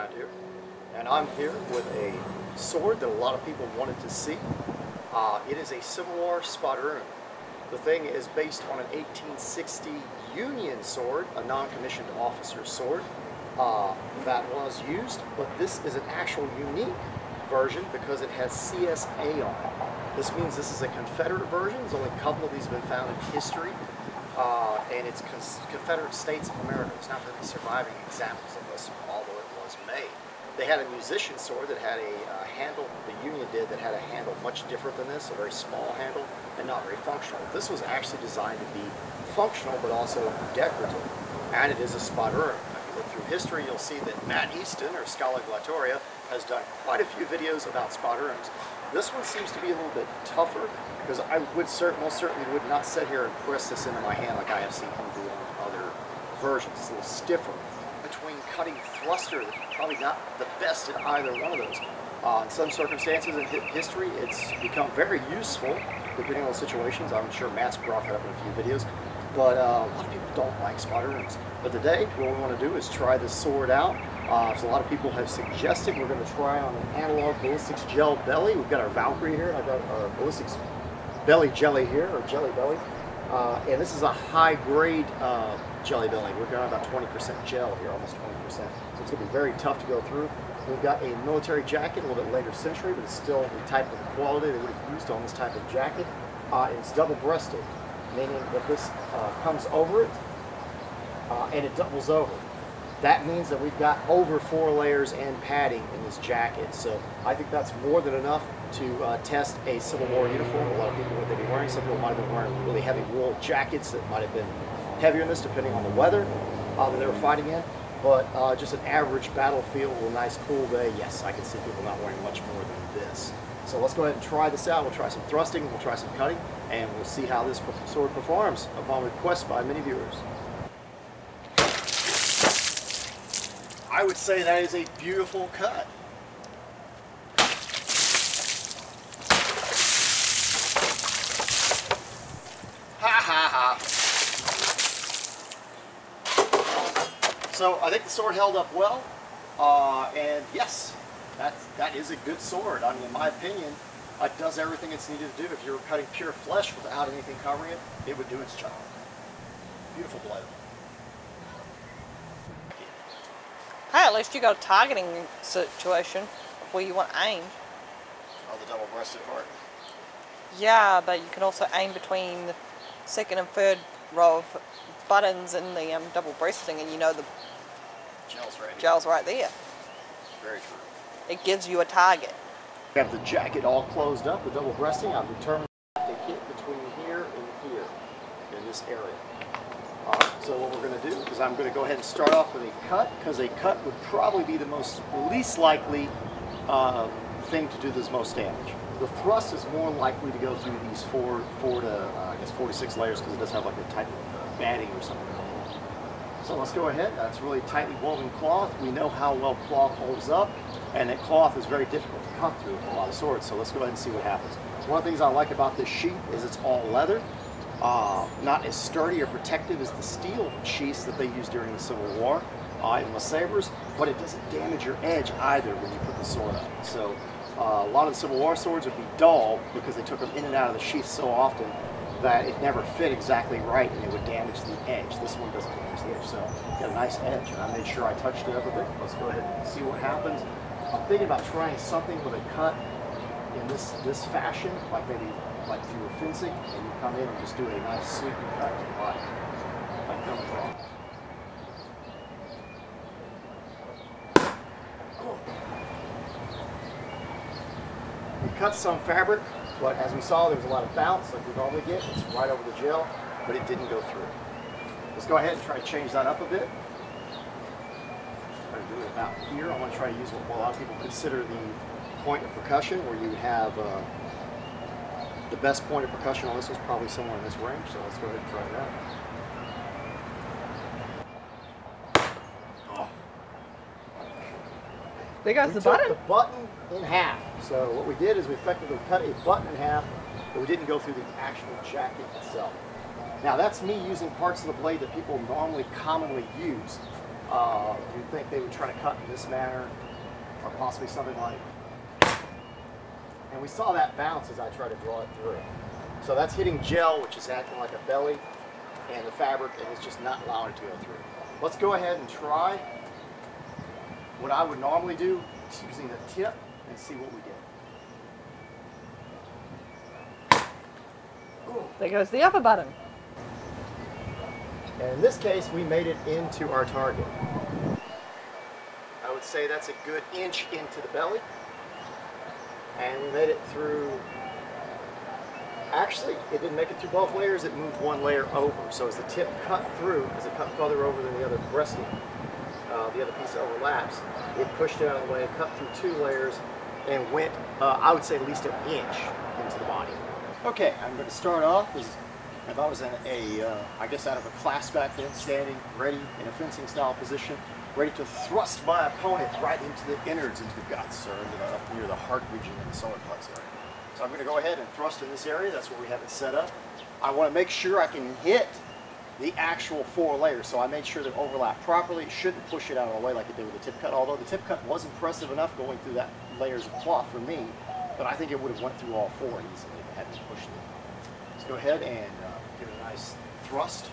Thrand here, and I'm here with a sword that a lot of people wanted to see. It is a Civil War Spadroon. The thing is based on an 1860 Union sword, a non-commissioned officer's sword that was used, but this is an actual unique version because it has CSA on it. This means this is a Confederate version. There's only a couple of these have been found in history, and it's Confederate States of America. There's not really surviving examples of this, although it was made. They had a musician sword that had a handle, the Union did, that had a handle much different than this, a very small handle and not very functional. This was actually designed to be functional but also decorative, and it is a Spadroon. If you look through history, you'll see that Matt Easton, or Scholagladiatoria, has done quite a few videos about Spadroons. This one seems to be a little bit tougher because I would most certainly would not sit here and press this into my hand like I have seen him do on other versions. It's a little stiffer. Between cutting thruster, probably not the best in either one of those. In some circumstances in history, it's become very useful depending on the situations. I'm sure Matt's brought that up in a few videos, but a lot of people don't like Spadroons. But today, what we want to do is try this sword out. So a lot of people have suggested we're going to try on an analog ballistics gel belly. We've got our Valkyrie here. I've got our ballistics belly jelly here, or jelly belly. And this is a high-grade jelly belly. We're going about 20% gel here, almost 20%. So it's going to be very tough to go through. We've got a military jacket, a little bit later century, but it's still the type of quality they would have used on this type of jacket. It's double-breasted, meaning that this comes over it and it doubles over. That means that we've got over 4 layers and padding in this jacket. So I think that's more than enough to test a Civil War uniform. A lot of people, what they'd be wearing, some people might have been wearing really heavy wool jackets that might have been heavier than this depending on the weather that they were fighting in. But just an average battlefield with a nice cool day, yes, I can see people not wearing much more than this. So let's go ahead and try this out. We'll try some thrusting, we'll try some cutting, and we'll see how this sword performs upon request by many viewers. I would say that is a beautiful cut. Ha ha ha. So I think the sword held up well, and yes, that is a good sword. I mean, in my opinion, it does everything it's needed to do. If you were cutting pure flesh without anything covering it, it would do its job. Beautiful blade. Hey, at least you got a targeting situation where you want to aim. Oh, the double-breasted part. Yeah, but you can also aim between the second and third row of buttons in the double breasting, and you know the gel's right there. Very true. It gives you a target. We have the jacket all closed up, the double breasting. I've determined to hit between here and here in this area. So what we're going to do is I'm going to go ahead and start off with a cut, because a cut would probably be the least likely thing to do this most damage. The thrust is more likely to go through these 4 to 6 layers, because it does have like a type of batting or something. So let's go ahead. That's really tightly woven cloth. We know how well cloth holds up, and that cloth is very difficult to cut through with a lot of swords. So let's go ahead and see what happens. One of the things I like about this sheath is it's all leather. Not as sturdy or protective as the steel sheaths that they used during the Civil War in the sabers, but it doesn't damage your edge either when you put the sword up. So a lot of the Civil War swords would be dull because they took them in and out of the sheath so often that it never fit exactly right and it would damage the edge. This one doesn't damage the edge, so you got a nice edge, and I made sure I touched it up a bit. Let's go ahead and see what happens. I'm thinking about trying something with a cut in this fashion, like maybe like if you were fencing and you come in and just do a nice sweeping cut to the body, like come across. We cut some fabric, but as we saw, there was a lot of bounce like we normally get. It's right over the gel, but it didn't go through. Let's go ahead and try to change that up a bit. Try to do it about here. I want to try to use what a lot of people consider the point of percussion, where you have the best point of percussion on this was probably somewhere in this range, so let's go ahead and try it out. Oh. There goes the took button. the button in half. So what we did is we effectively cut a button in half, but we didn't go through the actual jacket itself. Now that's me using parts of the blade that people normally commonly use. You'd think they would try to cut in this manner, or possibly something like, and we saw that bounce as I tried to draw it through. So that's hitting gel, which is acting like a belly, and the fabric, and it's just not allowing it to go through. Let's go ahead and try what I would normally do, using the tip, and see what we get. Ooh. There goes the upper button. And in this case, we made it into our target. I would say that's a good inch into the belly. And we made it through, actually, it didn't make it through both layers, it moved one layer over. So as the tip cut through, as it cut further over than the other breasting, the other piece overlaps, it pushed it out of the way, cut through 2 layers, and went, I would say, at least an inch into the body. Okay, I'm going to start off as if I was in I guess out of a class back then, standing ready in a fencing style position, ready to thrust my opponent right into the innards, into the guts, or up near the heart region in the solar plex area. So I'm going to go ahead and thrust in this area. That's where we have it set up. I want to make sure I can hit the actual 4 layers, so I made sure they overlap properly. It shouldn't push it out of the way like it did with the tip cut, although the tip cut was impressive enough going through that layers of cloth for me, but I think it would have went through all 4 easily if it hadn't pushed it. Let's go ahead and give it a nice thrust.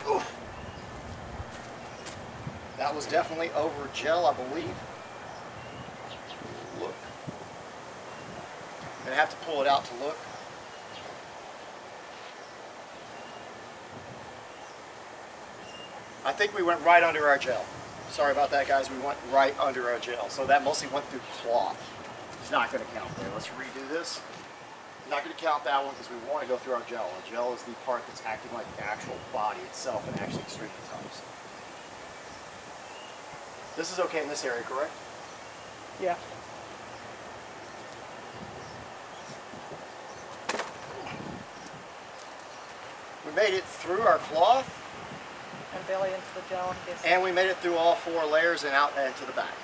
Oof. That was definitely over gel, I believe. Look. I'm going to have to pull it out to look. I think we went right under our gel. Sorry about that, guys. We went right under our gel. So that mostly went through cloth. It's not going to count there. Let's redo this. Not going to count that one because we want to go through our gel. Our gel is the part that's acting like the actual body itself and actually extremely tight. This is okay in this area, correct? Yeah. We made it through our cloth. And belly into the gel, I guess. And we made it through all 4 layers and out and to the back.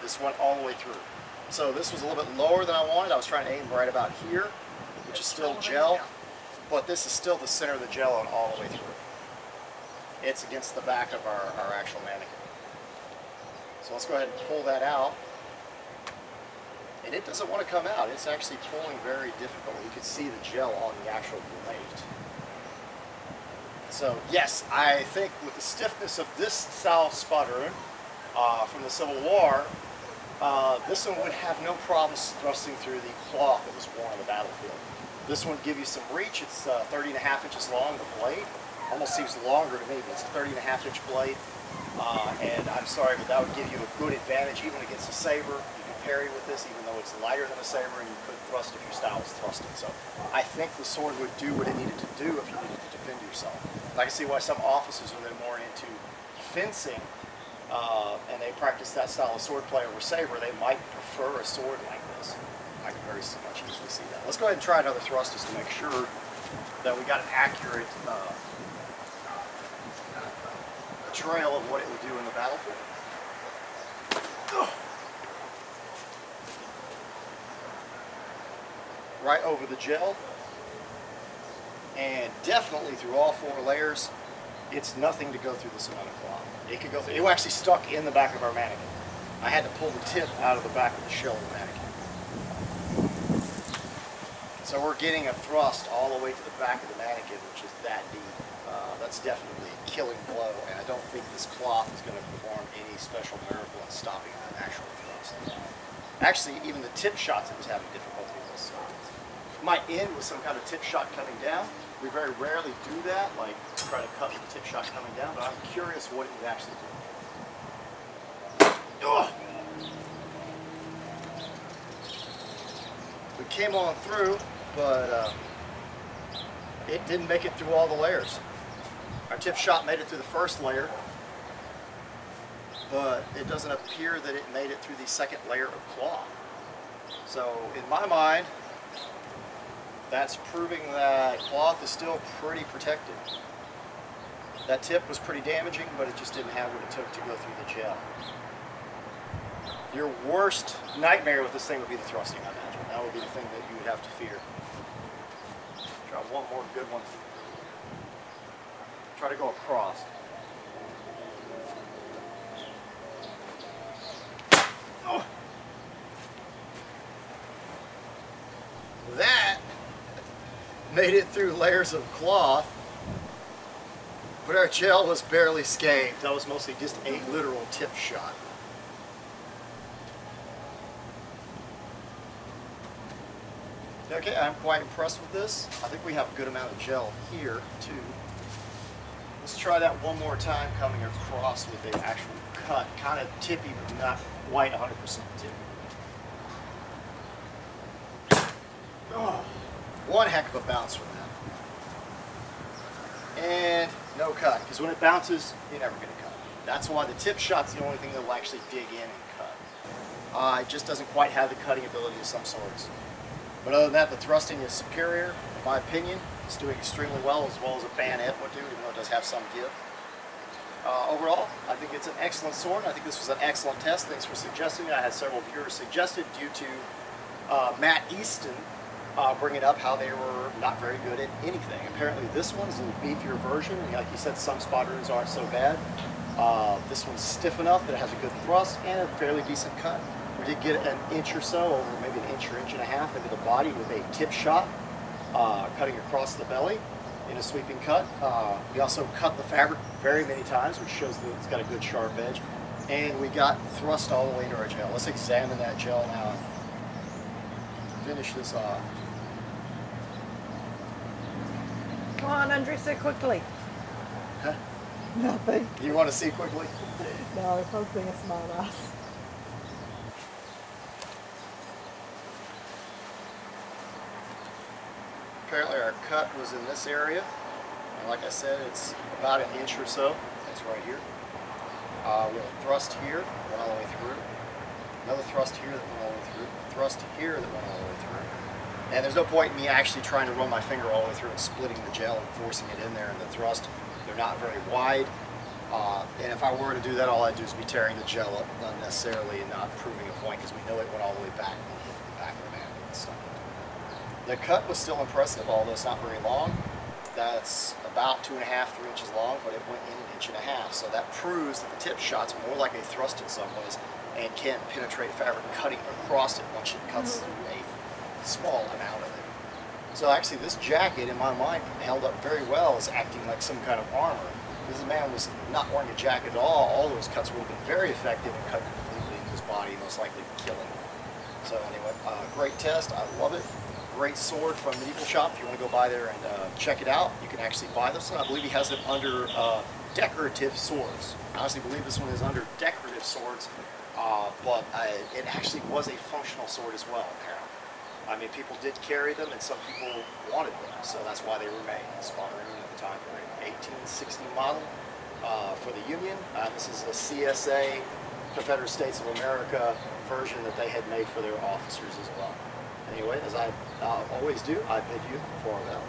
This went all the way through. So this was a little bit lower than I wanted. I was trying to aim right about here, which is still gel, but this is still the center of the gel and all the way through. It's against the back of our actual mannequin. So let's go ahead and pull that out. And it doesn't want to come out. It's actually pulling very difficultly. You can see the gel on the actual blade. So yes, I think with the stiffness of this style Spadroon from the Civil War, this one would have no problems thrusting through the cloth that was worn on the battlefield. This one would give you some reach. It's 30.5 inches long, the blade. Almost seems longer to me, but it's a 30.5 inch blade. And I'm sorry, but that would give you a good advantage even against a saber. You can parry with this, even though it's lighter than a saber, and you could thrust if your style was thrusting. So I think the sword would do what it needed to do if you needed to defend yourself. I can see why some officers are then more into fencing, and they practice that style of swordplay over saber. They might prefer a sword like this. I can very much easily see that. Let's go ahead and try another thrust just to make sure that we got an accurate trail of what it would do in the battlefield. Right over the gel, and definitely through all 4 layers. It's nothing to go through this amount of cloth. It could go through. It actually stuck in the back of our mannequin. I had to pull the tip out of the back of the shell of the mannequin. So we're getting a thrust all the way to the back of the mannequin, which is that deep. That's definitely a killing blow, and I don't think this cloth is going to perform any special miracle in stopping an actual thrust. Actually, even the tip shots it was having difficulty with. So it might end with some kind of tip shot coming down. We very rarely do that, like try to cut with the tip shot coming down, but I'm curious what it would actually do. Ugh. We came on through, but it didn't make it through all the layers. Our tip shot made it through the first layer, but it doesn't appear that it made it through the second layer of cloth. So in my mind, that's proving that cloth is still pretty protected. That tip was pretty damaging, but it just didn't have what it took to go through the gel. Your worst nightmare with this thing would be the thrusting, I imagine. That would be the thing that you would have to fear. Try one more good one. Try to go across. made it through layers of cloth, but our gel was barely scathed. That was mostly just a literal tip shot. Okay, I'm quite impressed with this. I think we have a good amount of gel here too. Let's try that one more time, coming across with the actual cut. Kind of tippy, but not quite 100% tippy. Oh, one heck of a bounce from that. And no cut, because when it bounces, you're never going to cut. That's why the tip shot's the only thing that will actually dig in and cut. It just doesn't quite have the cutting ability of some swords. But other than that, the thrusting is superior, in my opinion. It's doing extremely well as a bayonet would do, even though it does have some give. Overall, I think it's an excellent sword. I think this was an excellent test. Thanks for suggesting it. I had several viewers suggest it due to Matt Easton bringing up how they were not very good at anything. Apparently this one's a beefier version. Like you said, some Spadroons aren't so bad. This one's stiff enough that it has a good thrust and a fairly decent cut. We did get an inch or so, or maybe an inch or inch and a half into the body with a tip shot, cutting across the belly in a sweeping cut. We also cut the fabric very many times, which shows that it's got a good sharp edge. And we got thrust all the way into our gel. Let's examine that gel now and finish this off. Come on, undress it quickly. Huh? Nothing. You want to see quickly? No, I was being a smart ass. Apparently our cut was in this area, and like I said, it's about an inch or so. That's right here. We have a thrust here that went all the way through, another thrust here that went all the way through, a thrust here that went all the way through. And there's no point in me actually trying to run my finger all the way through and splitting the gel and forcing it in there. And the thrust, they're not very wide. And if I were to do that, all I'd do is be tearing the gel up unnecessarily and not proving a point, because we know it went all the way back and hit the back of the man and stuff. The cut was still impressive, although it's not very long. That's about 2.5, 3 inches long, but it went in an inch and a half. So that proves that the tip shot's more like a thrust in some ways and can penetrate fabric, cutting across it once it cuts through a small amount of it. So actually this jacket, in my mind, held up very well as acting like some kind of armor. This man was not wearing a jacket at all those cuts would have been very effective and cut completely into his body, most likely killing him. So anyway, great test. I love it. Great sword from Medieval Shop. If you want to go by there and check it out, you can actually buy this one. I believe he has it under decorative swords. I honestly believe this one is under decorative swords, but it actually was a functional sword as well, apparently. I mean, people did carry them, and some people wanted them, so that's why they were made. Spadroon at the time, right? 1860 model for the Union. This is a CSA, Confederate States of America version that they had made for their officers as well. Anyway, as I always do, I bid you farewell.